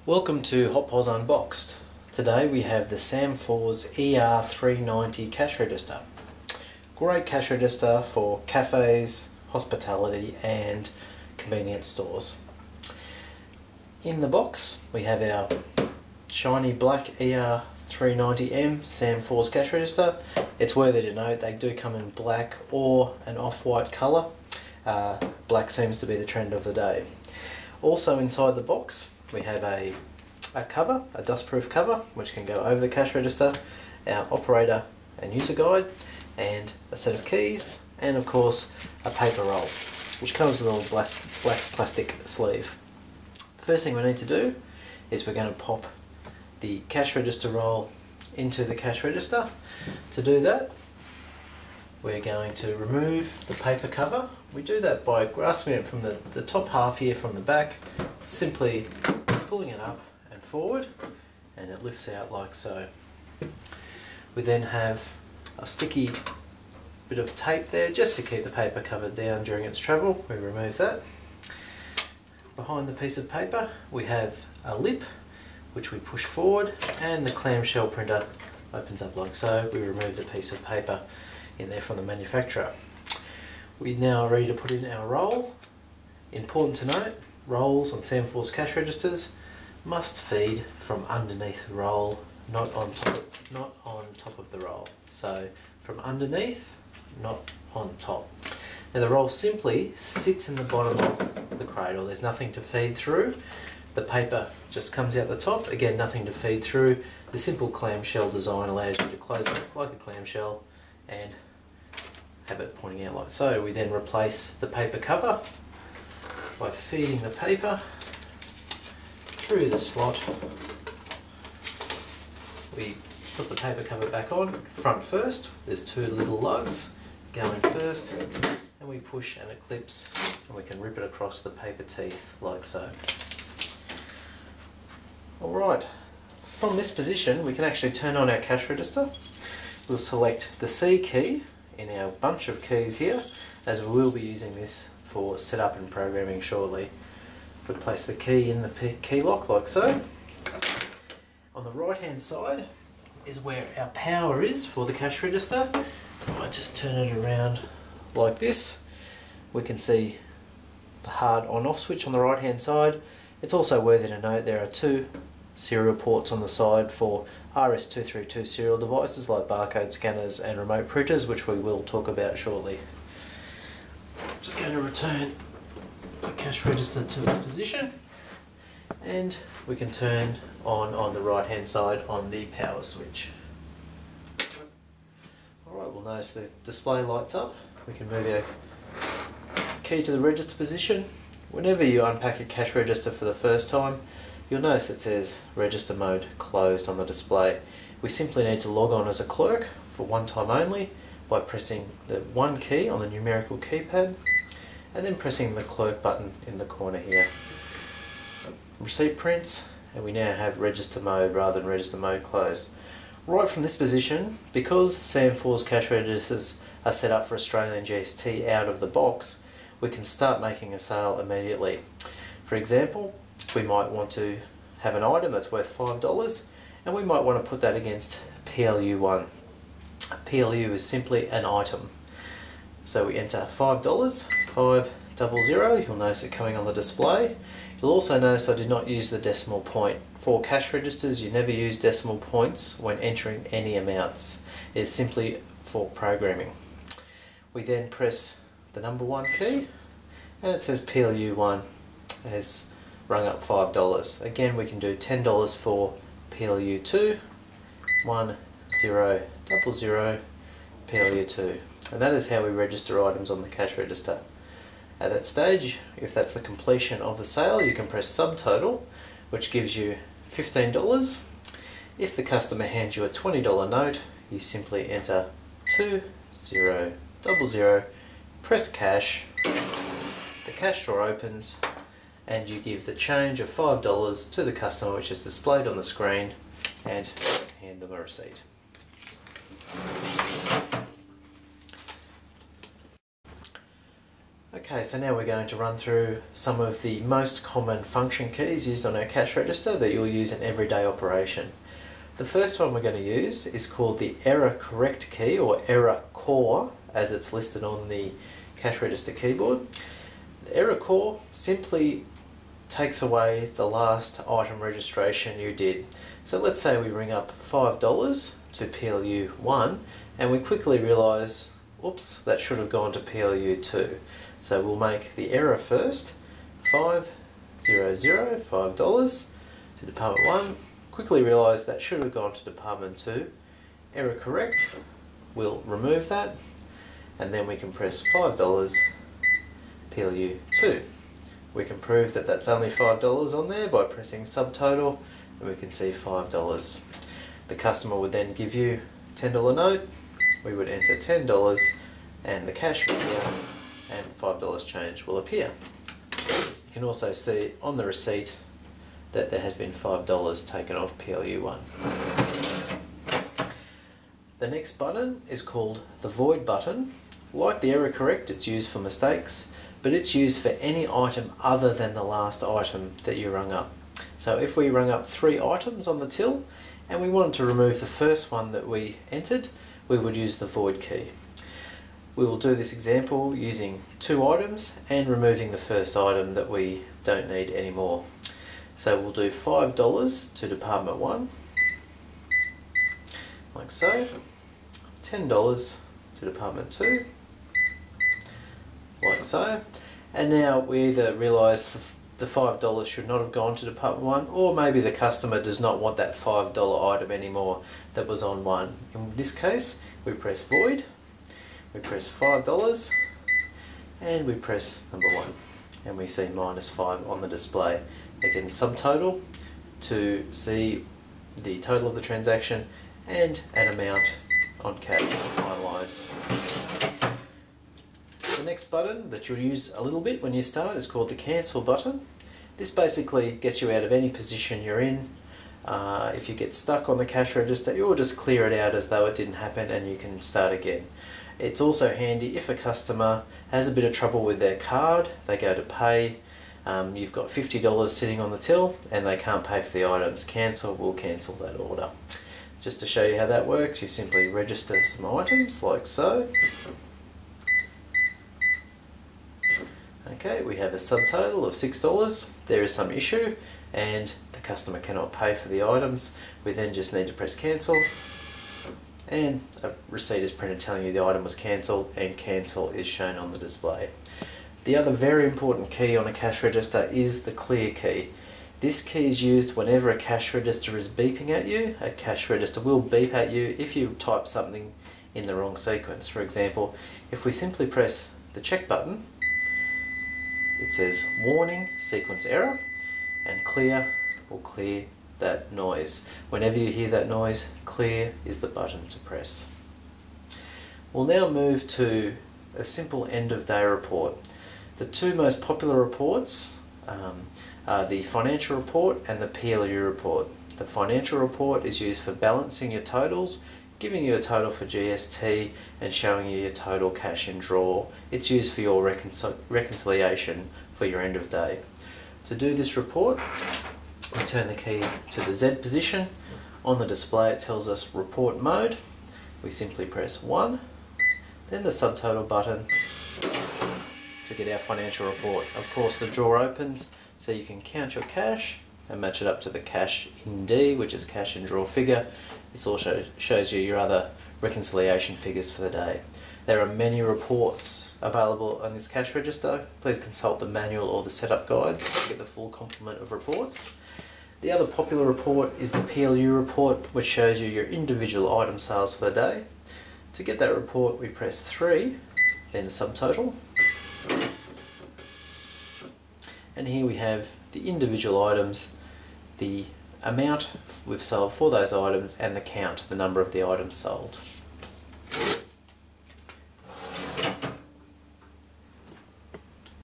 Welcome to Hot Pos Unboxed. Today we have the Samfor's ER390 cash register. Great cash register for cafes, hospitality and convenience stores. In the box we have our shiny black ER390M Samfor's cash register. It's worthy to note they do come in black or an off-white colour. Black seems to be the trend of the day. Also inside the box we have a cover, a dustproof cover, which can go over the cash register, our operator and user guide, and a set of keys, and of course a paper roll, which comes with a little black plastic sleeve. First thing we need to do is we're going to pop the cash register roll into the cash register. To do that, we're going to remove the paper cover. We do that by grasping it from the top half here from the back, simply pulling it up and forward, and it lifts out like so. We then have a sticky bit of tape there just to keep the paper cover down during its travel. We remove that. Behind the piece of paper we have a lip which we push forward, and the clamshell printer opens up like so. We remove the piece of paper in there from the manufacturer. We now are ready to put in our roll. Important to note, rolls on Samfor's cash registers must feed from underneath the roll, not on top of the roll. So from underneath, not on top. Now the roll simply sits in the bottom of the cradle. There's nothing to feed through. The paper just comes out the top. Again, nothing to feed through. The simple clamshell design allows you to close it like a clamshell and have it pointing out like so. We then replace the paper cover by feeding the paper through the slot. We put the paper cover back on, front first. There's two little lugs going first, and we push and it clips, and we can rip it across the paper teeth like so. Alright, from this position we can actually turn on our cash register. We'll select the C key in our bunch of keys here, as we will be using this for setup and programming shortly. We place the key in the key lock like so. On the right hand side is where our power is for the cash register. I just turn it around like this. We can see the hard on off switch on the right hand side. It's also worthy to note there are two serial ports on the side for RS232 serial devices like barcode scanners and remote printers, which we will talk about shortly. I'm just going to return the cash register to its position, and we can turn on the right hand side on the power switch. Alright, we'll notice the display lights up. We can move our key to the register position. Whenever you unpack a cash register for the first time, you'll notice it says register mode closed on the display. We simply need to log on as a clerk for one time only by pressing the 1 key on the numerical keypad and then pressing the clerk button in the corner here. Receipt prints, and we now have register mode rather than register mode closed. Right from this position, because Samfor's cash registers are set up for Australian GST out of the box, we can start making a sale immediately. For example, we might want to have an item that's worth $5, and we might want to put that against PLU1. PLU is simply an item. So we enter $5, 500, you'll notice it coming on the display. You'll also notice I did not use the decimal point. For cash registers, you never use decimal points when entering any amounts. It is simply for programming. We then press the number 1 key, and it says PLU1 has rung up $5. Again, we can do $10 for PLU2, 100, PLU2. And that is how we register items on the cash register. At that stage, if that's the completion of the sale, you can press subtotal, which gives you $15. If the customer hands you a $20 note, you simply enter 2000, press cash, the cash drawer opens, and you give the change of $5 to the customer, which is displayed on the screen, and hand them a receipt. Okay, Okay, so now we're going to run through some of the most common function keys used on our cash register that you'll use in everyday operation. The first one we're going to use is called the error correct key, or error core, as it's listed on the cash register keyboard. The error core simply takes away the last item registration you did. So let's say we ring up $5 to PLU 1 and we quickly realise, oops, that should have gone to PLU 2. So we'll make the error first, $500, $5 to Department 1, quickly realise that should have gone to Department 2, error correct, we'll remove that, and then we can press $5, PLU 2. We can prove that that's only $5 on there by pressing subtotal, and we can see $5. The customer would then give you a $10 note, we would enter $10 and the cash will appear, and $5 change will appear. You can also see on the receipt that there has been $5 taken off PLU 1. The next button is called the void button. Like the error correct, it's used for mistakes, but it's used for any item other than the last item that you rung up. So if we rung up 3 items on the till and we wanted to remove the first one that we entered, we would use the void key. We will do this example using 2 items and removing the first item that we don't need anymore. So we'll do $5 to Department 1, like so, $10 to Department 2, like so, and now we either realise the $5 should not have gone to Department 1, or maybe the customer does not want that $5 item anymore that was on 1. In this case, we press void, we press $5, and we press number 1, and we see -5 on the display. Again, subtotal to see the total of the transaction and an amount on cash to finalise. The next button that you'll use a little bit when you start is called the cancel button. This basically gets you out of any position you're in. If you get stuck on the cash register, you'll just clear it out as though it didn't happen and you can start again. It's also handy if a customer has a bit of trouble with their card, they go to pay, you've got $50 sitting on the till and they can't pay for the items. Cancel will cancel that order. Just to show you how that works, you simply register some items like so. Okay, we have a subtotal of $6. There is some issue and the customer cannot pay for the items. We then just need to press cancel, and a receipt is printed telling you the item was cancelled, and cancel is shown on the display. The other very important key on a cash register is the clear key. This key is used whenever a cash register is beeping at you. A cash register will beep at you if you type something in the wrong sequence. For example, if we simply press the check button, it says warning, sequence error, and clear will clear that noise. Whenever you hear that noise, clear is the button to press. We'll now move to a simple end of day report. The 2 most popular reports are the financial report and the PLU report. The financial report is used for balancing your totals, giving you a total for GST and showing you your total cash in draw. It's used for your reconciliation for your end of day. To do this report, we turn the key to the Z position. On the display it tells us report mode. We simply press 1, then the subtotal button to get our financial report. Of course the drawer opens so you can count your cash and match it up to the cash in D, which is cash in drawer figure. This also shows you your other reconciliation figures for the day. There are many reports available on this cash register. Please consult the manual or the setup guide to get the full complement of reports. The other popular report is the PLU report, which shows you your individual item sales for the day. To get that report, we press 3, then subtotal. And here we have the individual items, the amount we've sold for those items, and the count, the number of the items sold.